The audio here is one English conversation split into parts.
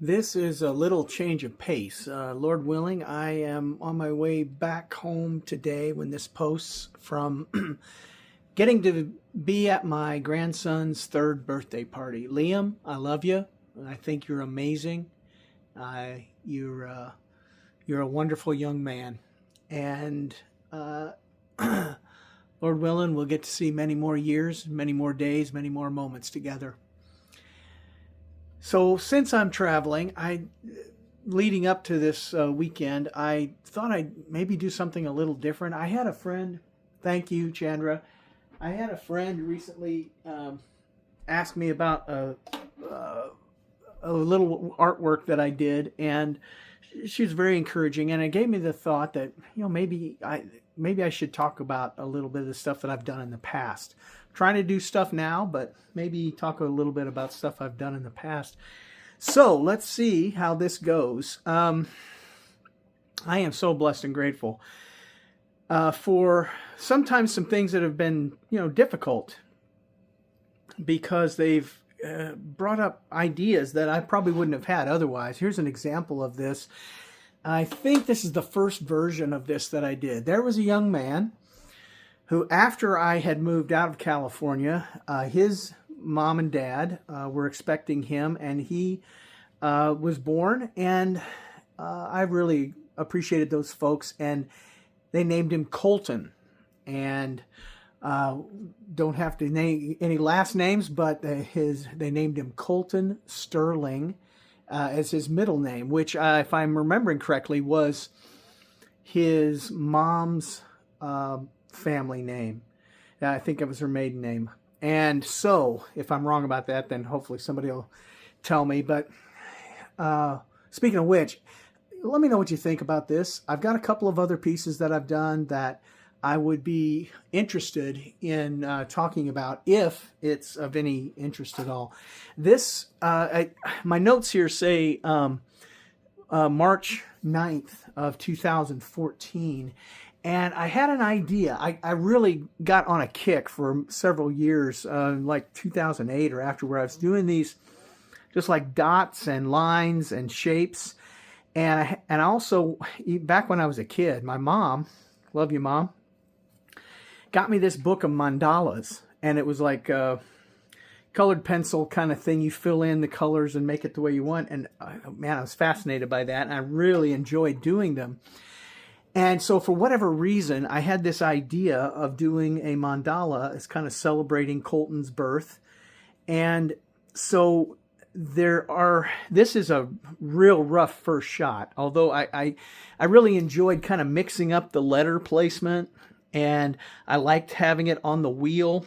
This is a little change of pace. Lord willing, I am on my way back home today when this posts from getting to be at my grandson's third birthday party. Liam, I love you. I think you're amazing. Uh, you're uh, you're a wonderful young man, and uh, Lord willing, we'll get to see many more years, many more days, many more moments together. So since I'm traveling, I leading up to this weekend, I thought I'd maybe do something a little different. I had a friend, thank you, Chandra. I had a friend recently ask me about a little artwork that I did, and she was very encouraging, and it gave me the thought that maybe I should talk about a little bit of the stuff that I've done in the past. I'm trying to do stuff now, but maybe talk a little bit about stuff I've done in the past. So let's see how this goes. I am so blessed and grateful for sometimes some things that have been difficult because they've brought up ideas that I probably wouldn't have had otherwise. Here's an example of this. I think this is the first version of this that I did. There was a young man who, after I had moved out of California, his mom and dad were expecting him, and he was born, and I really appreciated those folks, and they named him Colton, and don't have to name any last names, but they named him Colton Sterling as his middle name, which, if I'm remembering correctly, was his mom's family name. I think it was her maiden name. And so, if I'm wrong about that, then hopefully somebody will tell me. But speaking of which, let me know what you think about this. I've got a couple of other pieces that I've done that I would be interested in talking about if it's of any interest at all. This, my notes here say March 9th of 2014. And I had an idea. I really got on a kick for several years, like 2008 or after, where I was doing these just like dots and lines and shapes. And I also, back when I was a kid, my mom, love you, Mom, got me this book of mandalas. And it was like a colored pencil kind of thing. You fill in the colors and make it the way you want. And man, I was fascinated by that. And I really enjoyed doing them. And so for whatever reason, I had this idea of doing a mandala as kind of celebrating Colton's birth. And so this is a real rough first shot, although I really enjoyed kind of mixing up the letter placement, and I liked having it on the wheel.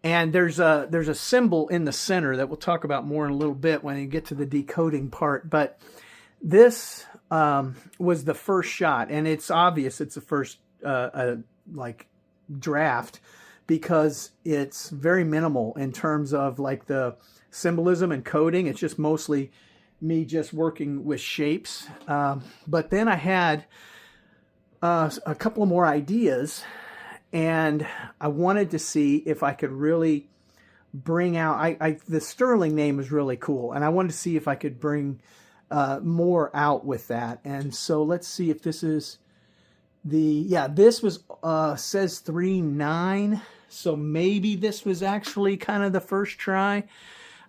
And there's a symbol in the center that we'll talk about more in a little bit when you get to the decoding part. But this was the first shot, and it's obvious it's the first like draft because it's very minimal in terms of like the symbolism and coding. It's just mostly me just working with shapes. But then I had a couple of more ideas, and I wanted to see if I could really bring out. The Sterling name is really cool, and I wanted to see if I could bring more out with that. And so let's see if this is this was says 3-9, so maybe this was actually kind of the first try,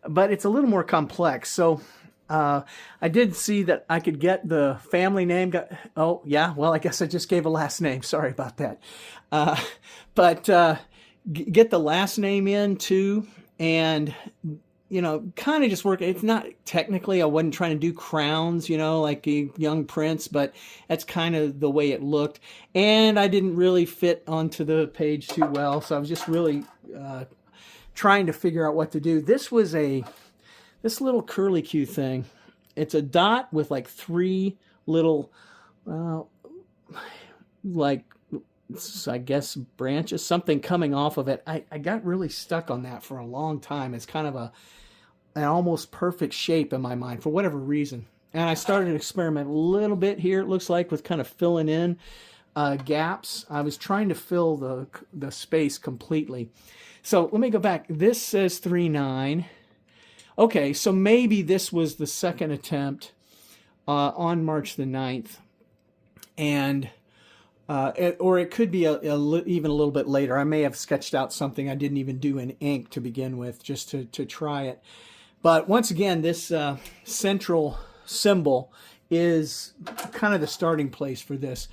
but it's a little more complex. So I did see that I could get the family name. Well, I guess I just gave a last name. Sorry about that. But get the last name in too, and kind of just work. It's not technically, I wasn't trying to do crowns, like a young prince, but that's kind of the way it looked. And I didn't really fit onto the page too well, so I was just really trying to figure out what to do. This little curly Q thing. It's a dot with like three little, I guess branches, something coming off of it. I got really stuck on that for a long time. It's kind of an almost perfect shape in my mind for whatever reason. And I started to experiment a little bit here, it looks like, with kind of filling in gaps. I was trying to fill the space completely. So let me go back. This says 3-9. Okay, so maybe this was the second attempt on March the 9th, and or it could be even a little bit later. I may have sketched out something I didn't even do in ink to begin with, just to try it. But once again, this central symbol is kind of the starting place for this.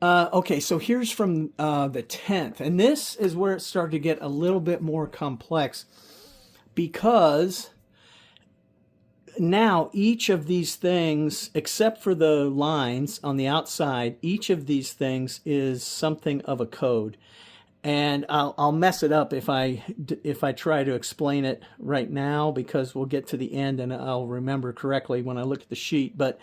Okay, so here's from the 10th, and this is where it started to get a little bit more complex, because now each of these things, except for the lines on the outside, each of these things is something of a code. And I'll mess it up if I try to explain it right now, because we'll get to the end and I'll remember correctly when I look at the sheet. But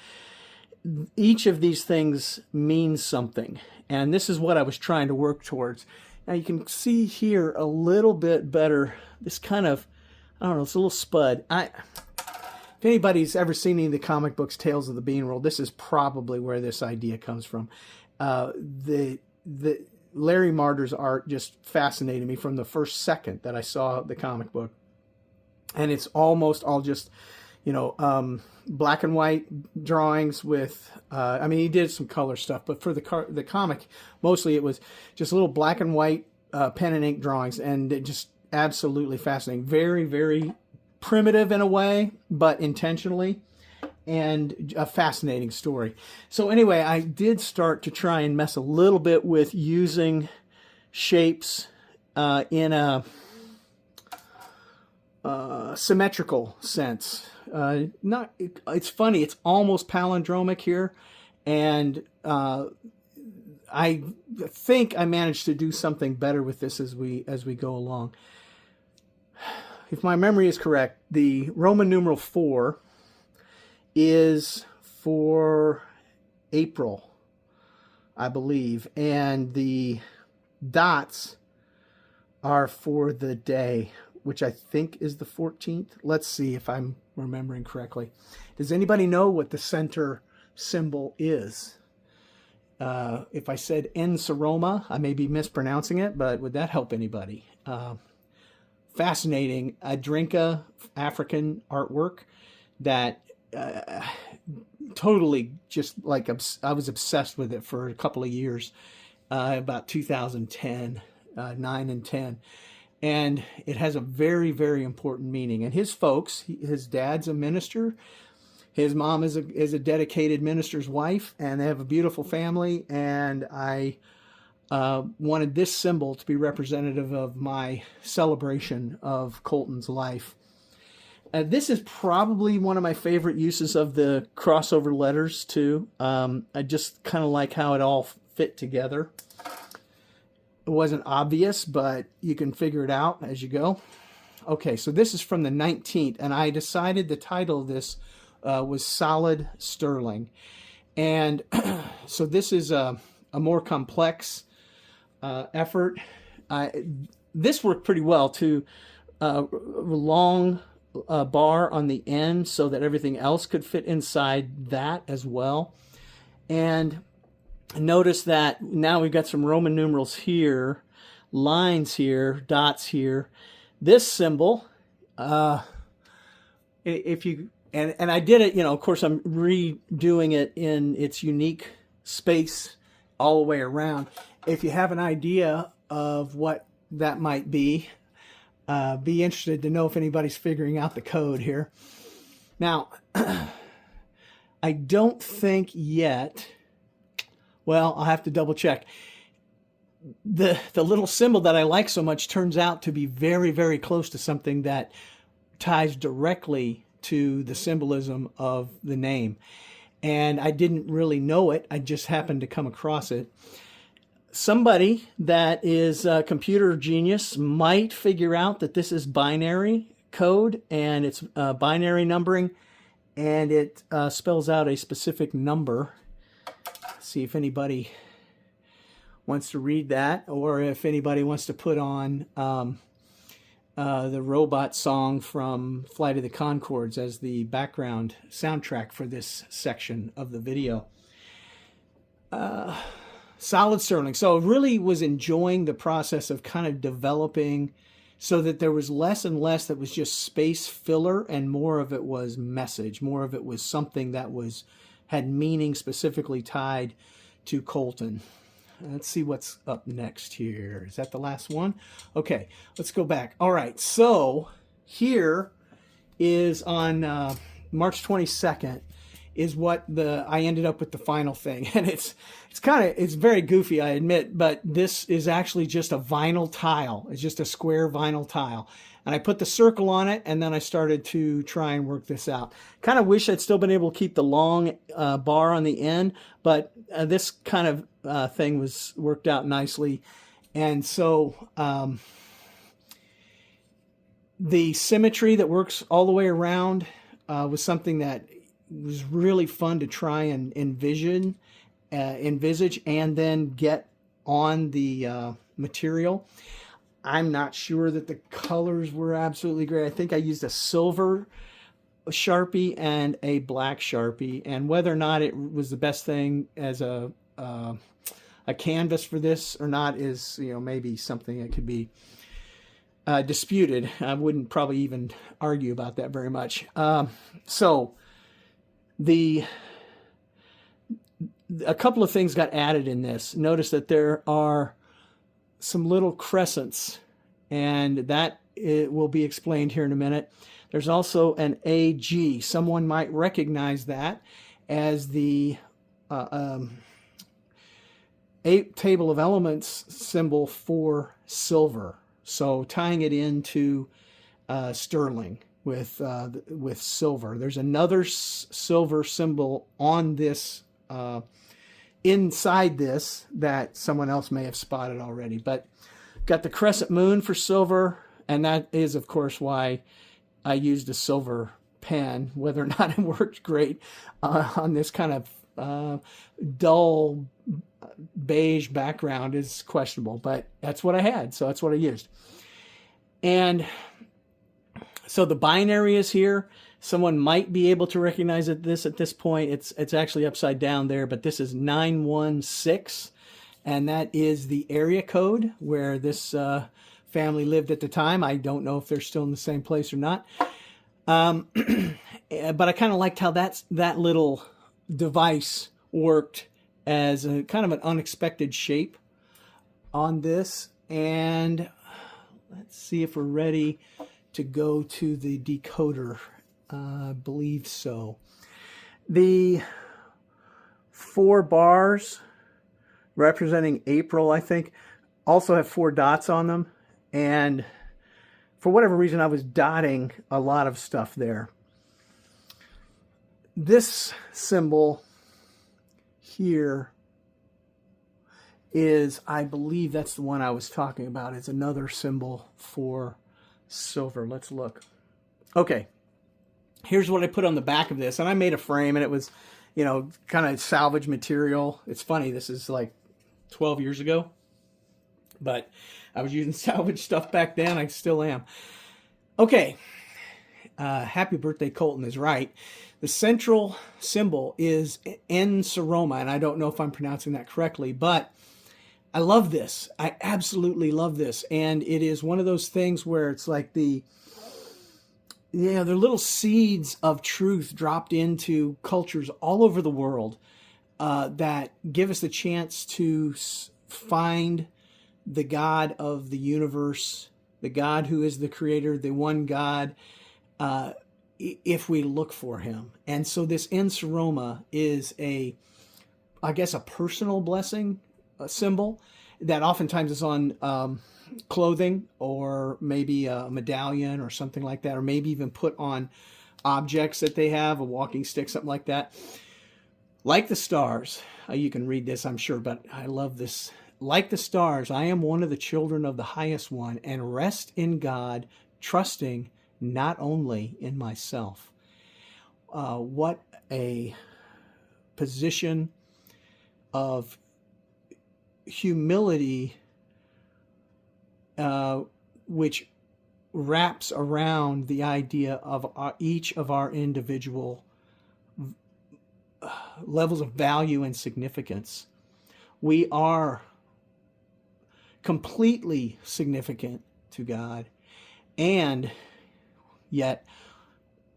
each of these things means something, and this is what I was trying to work towards. Now you can see here a little bit better, this kind of, I don't know, it's a little spud. If anybody's ever seen any of the comic books, Tales of the Bean World, this is probably where this idea comes from. The Larry Marder's art just fascinated me from the first second that I saw the comic book. And it's almost all just, you know, black and white drawings with, I mean, he did some color stuff, but for the comic, mostly it was just little black and white pen and ink drawings, and it just absolutely fascinating. Very, very primitive in a way, but intentionally, and a fascinating story. So anyway, I did start to try and mess a little bit with using shapes in a symmetrical sense. It's funny, it's almost palindromic here, and I think I managed to do something better with this as we go along. If my memory is correct, the Roman numeral 4 is for April, I believe, and the dots are for the day, which I think is the 14th. Let's see if I'm remembering correctly. Does anybody know what the center symbol is? If I said Enseroma, I may be mispronouncing it, but would that help anybody? Fascinating Adrinka African artwork that totally just like I was obsessed with it for a couple of years, about 2010, 9 and 10. And it has a very, very important meaning. And his folks, his dad's a minister, his mom is a dedicated minister's wife, and they have a beautiful family. And I wanted this symbol to be representative of my celebration of Colton's life. This is probably one of my favorite uses of the crossover letters too. I just kind of like how it all fit together. It wasn't obvious, but you can figure it out as you go. Okay, so this is from the 19th, and I decided the title of this was Solid Sterling. And so this is a more complex effort. This worked pretty well too. Long bar on the end so that everything else could fit inside that as well. And notice that now we've got some Roman numerals here, lines here, dots here. This symbol, if you, and I did it, you know, of course I'm redoing it in its unique space all the way around. If you have an idea of what that might be interested to know if anybody's figuring out the code here. Now, I don't think yet, well, I'll have to double check. The little symbol that I like so much turns out to be very, very close to something that ties directly to the symbolism of the name. And I didn't really know it. I just happened to come across it. Somebody that is a computer genius might figure out that this is binary code, and it's binary numbering, and it spells out a specific number. Let's see if anybody wants to read that, or if anybody wants to put on the robot song from Flight of the Conchords as the background soundtrack for this section of the video. Solid Sterling. So I really was enjoying the process of kind of developing so that there was less and less that was just space filler, and more of it was message. More of it was something that had meaning specifically tied to Colton. Let's see what's up next here. Is that the last one? Okay, let's go back. All right, so here is on March 22nd is what I ended up with the final thing. And it's very goofy, I admit, but this is actually just a vinyl tile. It's just a square vinyl tile. And I put the circle on it, and then I started to try and work this out. Kind of wish I'd still been able to keep the long bar on the end, but this kind of thing was worked out nicely. And so the symmetry that works all the way around was something that was really fun to try and envisage, and then get on the material. I'm not sure that the colors were absolutely great. I think I used a silver Sharpie and a black Sharpie, and whether or not it was the best thing as a canvas for this or not is, maybe something that could be disputed. I wouldn't probably even argue about that very much. So a couple of things got added in this. Notice that there are some little crescents, and that it will be explained here in a minute. There's also an AG. Someone might recognize that as the table of elements symbol for silver. So tying it into sterling with silver. There's another silver symbol on this, inside this, that someone else may have spotted already. But got the crescent moon for silver, and that is, of course, why I used a silver pen. Whether or not it worked great on this kind of dull beige background is questionable, but that's what I had, so that's what I used. And so the binary is here. Someone might be able to recognize this at this point. It's actually upside down there, but this is 916, and that is the area code where this family lived at the time. I don't know if they're still in the same place or not. But I kind of liked how that little device worked as a kind of an unexpected shape on this. And let's see if we're ready to go to the decoder. I believe so. The 4 bars representing April, I think, also have 4 dots on them. And for whatever reason, I was dotting a lot of stuff there. This symbol here is, I believe that's the one I was talking about. It's another symbol for silver. Let's look. Okay. Here's what I put on the back of this. And I made a frame, and it was, kind of salvage material. It's funny. This is like 12 years ago. But I was using salvage stuff back then. I still am. Okay. Happy birthday, Colton is right. The central symbol is N Seroma, and I don't know if I'm pronouncing that correctly, but I love this. I absolutely love this. And it is one of those things where it's like they're little seeds of truth dropped into cultures all over the world that give us the chance to find the God of the universe, the God who is the creator, the one God, if we look for him. And so this N Seroma is a personal blessing symbol that oftentimes is on clothing, or maybe a medallion or something like that, or maybe even put on objects that they have, a walking stick, something like that. Like the stars, you can read this, I'm sure, but I love this. Like the stars, I am one of the children of the highest one, and rest in God, trusting not only in myself. What a position of humility, which wraps around the idea of each of our individual levels of value and significance. We are completely significant to God, And yet,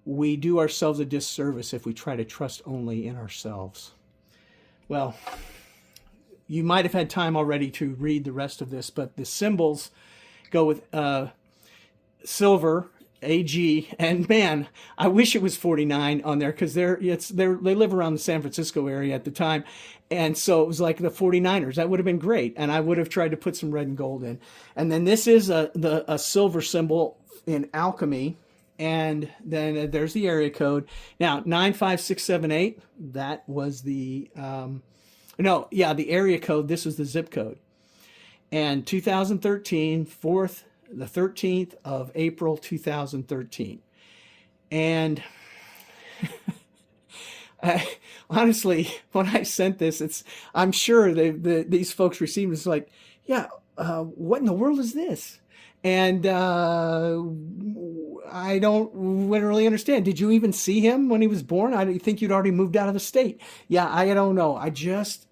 we do ourselves a disservice if we try to trust only in ourselves. Well, you might have had time already to read the rest of this, but the symbols go with silver, AG, and man, I wish it was 49 on there, because they live around the San Francisco area at the time, and so it was like the 49ers. That would have been great, and I would have tried to put some red and gold in. And then this is a silver symbol in alchemy, and then there's the area code. Now 95678, that was the the area code. This was the zip code. And 2013, the 13th of April, 2013. And honestly, when I sent this, I'm sure these folks received it's like, yeah, what in the world is this? And I don't really understand. Did you even see him when he was born? I think you'd already moved out of the state. Yeah, I don't know. I just,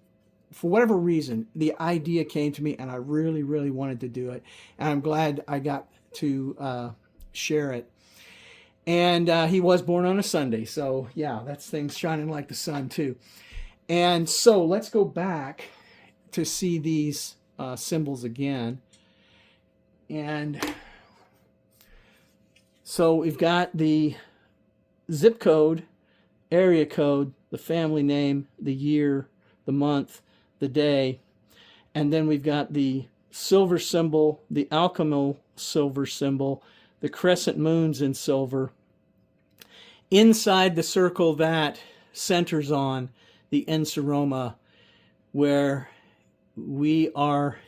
for whatever reason, the idea came to me, and I really, really wanted to do it. And I'm glad I got to share it. And he was born on a Sunday. So, yeah, that's things shining like the sun, too. And so let's go back to see these symbols again. And so we've got the zip code, area code, the family name, the year, the month, the day, and then we've got the silver symbol, the alchemical silver symbol, the crescent moons in silver. Inside the circle that centers on the ensoroma, where we are,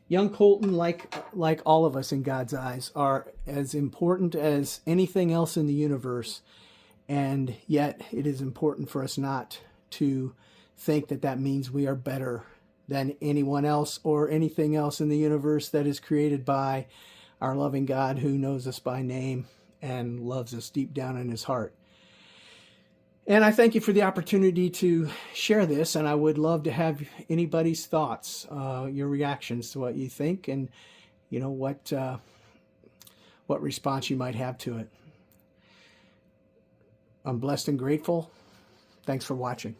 young Colton, like all of us in God's eyes, are as important as anything else in the universe, and yet it is important for us not to think that means we are better than anyone else or anything else in the universe that is created by our loving God, who knows us by name and loves us deep down in his heart. And I thank you for the opportunity to share this, and I would love to have anybody's thoughts, your reactions to what you think, and what response you might have to it. I'm blessed and grateful. Thanks for watching.